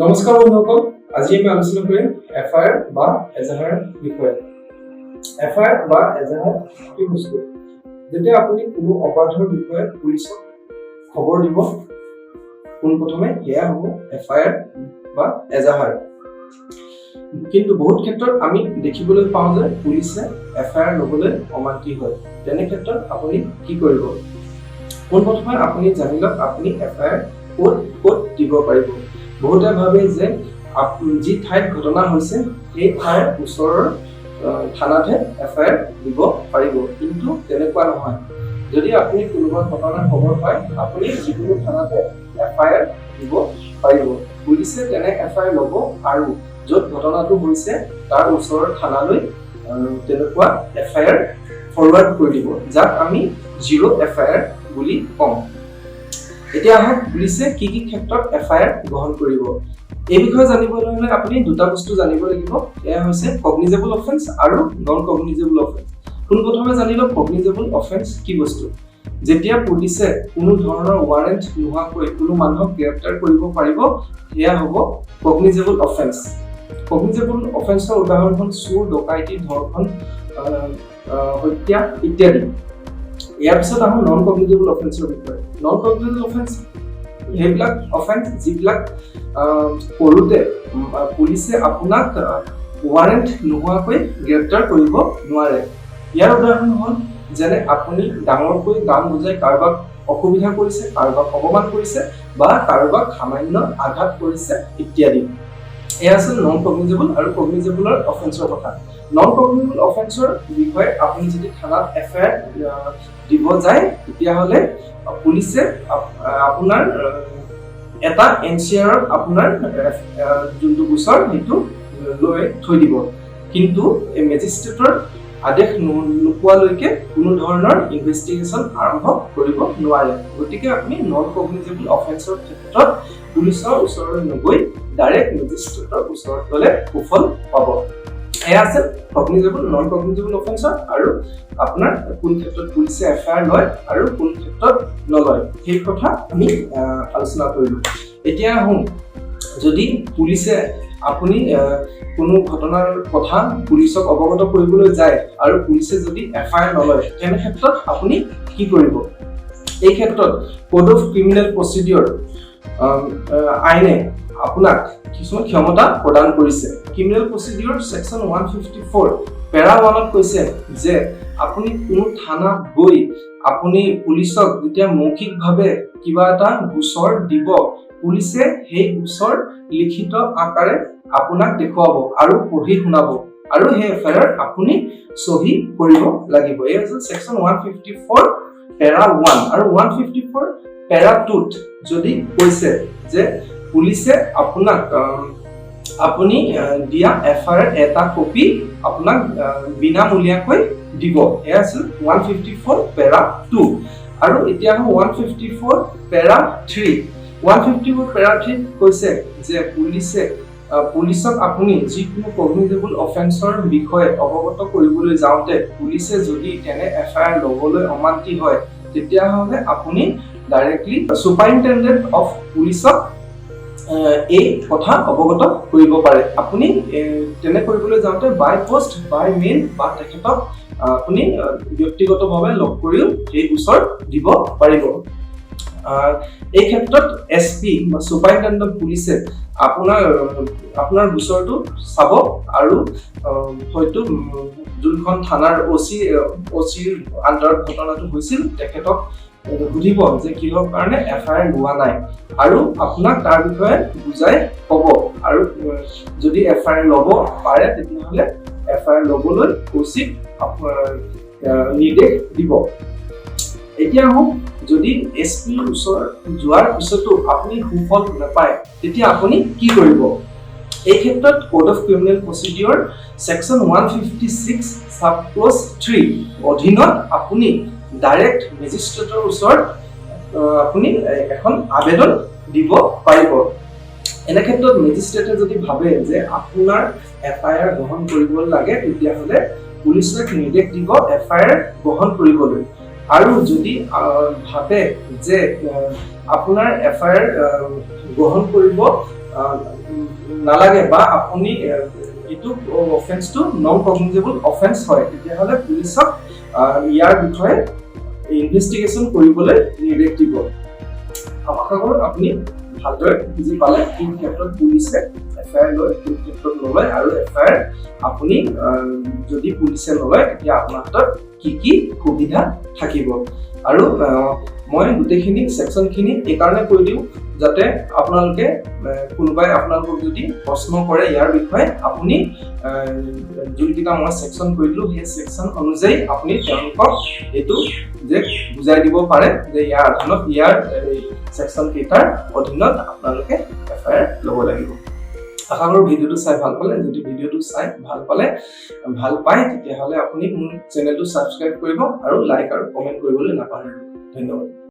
নমস্কাৰ বন্ধুসকল, আজি আমি আলোচনা কৰিম এফআইআৰ বা এজাহাৰৰ বিষয়ে। এফআইআৰ বা এজাহাৰ কি বস্তু? যেতিয়া আপুনি কোনো অপৰাধৰ বিষয়ে পুলিচক খবৰ দিব, পোনপ্ৰথমে সেয়া হ'ব এফআইআৰ বা এজাহাৰ। কিন্তু বহুত ক্ষেত্ৰত আমি দেখিবলৈ পাওঁ যে পুলিচে এফআইআৰ ল'বলৈ অমান্তি হয়। তেনে ক্ষেত্ৰত আপুনি কি কৰিব? পোনপ্ৰথমে আপুনি জানি লওক আপুনি এফআইআৰ ক'ত দিব পাৰিব। বহুতে ভাবে যে যি ঠাইত ঘটনা হৈছে সেই ঠাইৰ ওচৰৰ থানাতহে এফআইআৰ দিব পাৰিব, কিন্তু তেনেকুৱা নহয়। যদি আপুনি কোনোবা ঘটনাৰ খবৰ পায়, আপুনি যিকোনো থানাতে এফআইআৰ দিব পাৰিব। পুলিচে তেনে এফআইআৰ ল'ব আৰু য'ত ঘটনাটো হৈছে তাৰ ওচৰৰ থানালৈ তেনেকুৱা এফআইআৰ ফৰৱাৰ্ড কৰি দিব, যাক আমি জিৰ' এফআইআৰ বুলি কওঁ। এতিয়া আহক পুলিচে কি ক্ষেত্ৰত এফআইআৰ গ্ৰহণ কৰিব। এই বিষয়ে জানিবলৈ হ'লে আপুনি দুটা বস্তু জানিব লাগিব। এয়া হৈছে কগনিজেবল অফেন্স আৰু নন কগনিজেবল অফেন্স। পোনপ্ৰথমে জানি লওক কগনিজেবল অফেন্স কি বস্তু। যেতিয়া পুলিচে কোনো ধৰণৰ ৱাৰেণ্ট নোহোৱাকৈ কোনো মানুহক গ্ৰেপ্তাৰ কৰিব পাৰিব, সেয়া হ'ব কগনিজেবল অফেন্স। কগনিজেবল অফেন্সৰ উদাহৰণ হ'ল চুৰ, ডকাইতি, ধৰ্ষণ, হত্যা ইত্যাদি। ইয়াৰ পিছত আহোঁ নন কগনিজেবল অফেন্সৰ বিষয়ে। নন কগনিজেবল অফেন্স সেইবিলাক অফেন্স যিবিলাক কৰোঁতে পুলিচে আপোনাক ৱাৰেণ্ট নোহোৱাকৈ গ্ৰেপ্তাৰ কৰিব নোৱাৰে। ইয়াৰ উদাহৰণ হ'ল যেনে আপুনি ডাঙৰকৈ গান বজাই কাৰোবাক অসুবিধা কৰিছে, কাৰোবাক অপমান কৰিছে বা কাৰোবাক সামান্য আঘাত কৰিছে ইত্যাদি। এয়া আছিল নন কগনিজেবল আৰু কগনিজেবলৰ অফেন্সৰ কথা। নন কগনিজেবল অফেন্সৰ বিষয়ে আপুনি যদি থানাত এফআইআৰ দিব যায়, তেতিয়াহ'লে পুলিচে আপোনাৰ এটা এনচিআৰত আপোনাৰ যোনটো গোচৰ সেইটো লৈ থৈ দিব, কিন্তু মেজিষ্ট্ৰেটৰ আদেশ নোপোৱালৈকে কোনো ধৰণৰ ইনভেষ্টিগেশ্যন আৰম্ভ কৰিব নোৱাৰে। গতিকে আপুনি নন কগনিজেবল অফেন্সৰ ক্ষেত্ৰত পুলিচৰ ওচৰলৈ নগৈ ডাইৰেক্ট মেজিষ্ট্ৰেটৰ ওচৰত গ'লে সুফল পাব। এয়া আছে কগনিজেবল নন কগনিজেবল অফেন্সৰ আৰু আপোনাৰ কোন ক্ষেত্ৰত পুলিচে এফআইআৰ লয় আৰু কোন ক্ষেত্ৰত নলয় সেই কথা আমি আলোচনা কৰিলোঁ। এতিয়া আহোঁ, যদি পুলিচে আপুনি কোনো ঘটনাৰ কথা পুলিচক অৱগত কৰিবলৈ যায় আৰু পুলিচে যদি এফআইআৰ নলয়, তেনে ক্ষেত্ৰত আপুনি কি কৰিব? এই ক্ষেত্ৰত কোড অফ ক্ৰিমিনেল প্ৰচিডিঅৰ আইনে আপোনাক কিছুমান ক্ষমতা প্ৰদান কৰিছে। ক্ৰিমিনেল প্ৰচিডিঅৰ ছেকশ্যন 154 পেৰা 1ত কৈছে যে আপুনি কোনো থানাত গৈ আপুনি পুলিচক যেতিয়া মৌখিকভাৱে কিবা এটা গোচৰ দিব, পুলিচে সেই গোচৰ লিখিত আকাৰে আপোনাক দেখুৱাব আৰু পঢ়ি শুনাব, আৰু সেই এফআইআৰ আপুনি চহী কৰিব লাগিব। এই হৈছে ছেকশ্যন 154 পেৰা 1 আৰু 154 পেৰা 2ত যদি কৈছে যে পুলিচে আপোনাক আপুনি দিয়া এফআইআৰ এটা কপি আপোনাক বিনামূলীয়াকৈ দিব। এয়া আছিল 154 পেৰা 2। আৰু এতিয়া 154 পেৰা 3। 154 পেৰা 3 কৈছে যে পুলিচক আপুনি যিকোনো কগনিজেবল অফেন্সৰ বিষয়ে অৱগত কৰিবলৈ যাওঁতে পুলিচে যদি তেনে এফআইআৰ ল'বলৈ অমান্তি হয়, তেতিয়াহ'লে আপুনি ডাইৰেক্টলি ছুপাৰিনটেণ্ডেণ্ট অফ পুলিচক এই কথা অৱগত কৰিব পাৰে। আপুনি তেনে কৰিবলৈ যাওঁতে বাই পোষ্ট, বাই মেইল বা তেখেতক আপুনি ব্যক্তিগতভাৱে লগ কৰিও সেই গোচৰ দিব পাৰিব। এই ক্ষেত্ৰত এছপি বা ছুপাৰিনটেণ্ডেণ্ট পুলিচে আপোনাৰ গোচৰটো চাব আৰু হয়তো যোনখন থানাৰ অচিৰ আণ্ডাৰত ঘটনাটো হৈছিল তেখেতক সুধিব যে কিহৰ কাৰণে এফআইআৰ লোৱা নাই, আৰু আপোনাক তাৰ বিষয়ে বুজাই ক'ব, আৰু যদি এফআইআৰ ল'ব পাৰে তেতিয়াহ'লে এফআইআৰ ল'বলৈ উচিত নিৰ্দেশ দিব। এতিয়া আহোঁ, যদি এছপিৰ ওচৰত যোৱাৰ পিছতো আপুনি সুফল নাপায়, তেতিয়া আপুনি কি কৰিব? এই ক্ষেত্ৰত code of criminal procedure section 156 চাব ক্লজ 3 অধীনত আপুনি ডাইৰেক্ট মেজিষ্ট্ৰেটৰ ওচৰত আপুনি এখন আবেদন দিব পাৰিব। এনে ক্ষেত্ৰত মেজিষ্ট্ৰেটে যদি ভাবে যে আপোনাৰ এফআইআৰ গ্ৰহণ কৰিব লাগে, তেতিয়াহ'লে পুলিচক নিৰ্দেশ দিব এফআইআৰ গ্ৰহণ কৰিবলৈ। আৰু যদি ভাবে যে আপোনাৰ এফআইআৰ গ্ৰহণ কৰিব নালাগে বা আপুনি এইটো অফেন্সটো নন কগনিজেবল অফেন্স হয় তেতিয়াহ'লে পুলিচক ইয়াৰ বিষয়ে ইনভেষ্টিগেশ্যন কৰিবলৈ নিৰ্দেশ দিব। আশা কৰোঁ আপুনি ভালদৰে বুজি পালে কি ক্ষেত্ৰত পুলিচে এফআইআৰ লয়, কি ক্ষেত্ৰত নলয়, আৰু এফআইআৰ আপুনি যদি পুলিচে নলয় তেতিয়া আপোনাৰ হাতত কি কি সুবিধা থাকিব। আৰু মই গোটেইখিনি ছেকশ্যনখিনি এইকাৰণে কৈ দিওঁ যাতে আপোনালোকে কোনোবাই আপোনালোকক যদি প্ৰশ্ন কৰে ইয়াৰ বিষয়ে আপুনি যোনকেইটা মই ছেকশ্যন কৈ দিলোঁ সেই ছেকশ্যন অনুযায়ী আপুনি তেওঁলোকক এইটো যে বুজাই দিব পাৰে যে ইয়াৰ অধীনত ইয়াৰ ছেকশ্যন কেইটাৰ অধীনত আপোনালোকে এফআইআৰ ল'ব লাগিব। আশা কৰোঁ ভিডিঅ'টো চাই ভাল পালে। যদি ভিডিঅ'টো চাই ভাল পায় তেতিয়াহ'লে আপুনি মোৰ চেনেলটো ছাবস্ক্ৰাইব কৰিব আৰু লাইক আৰু কমেণ্ট কৰিবলৈ নাপাহৰিব। ধন্যবাদ।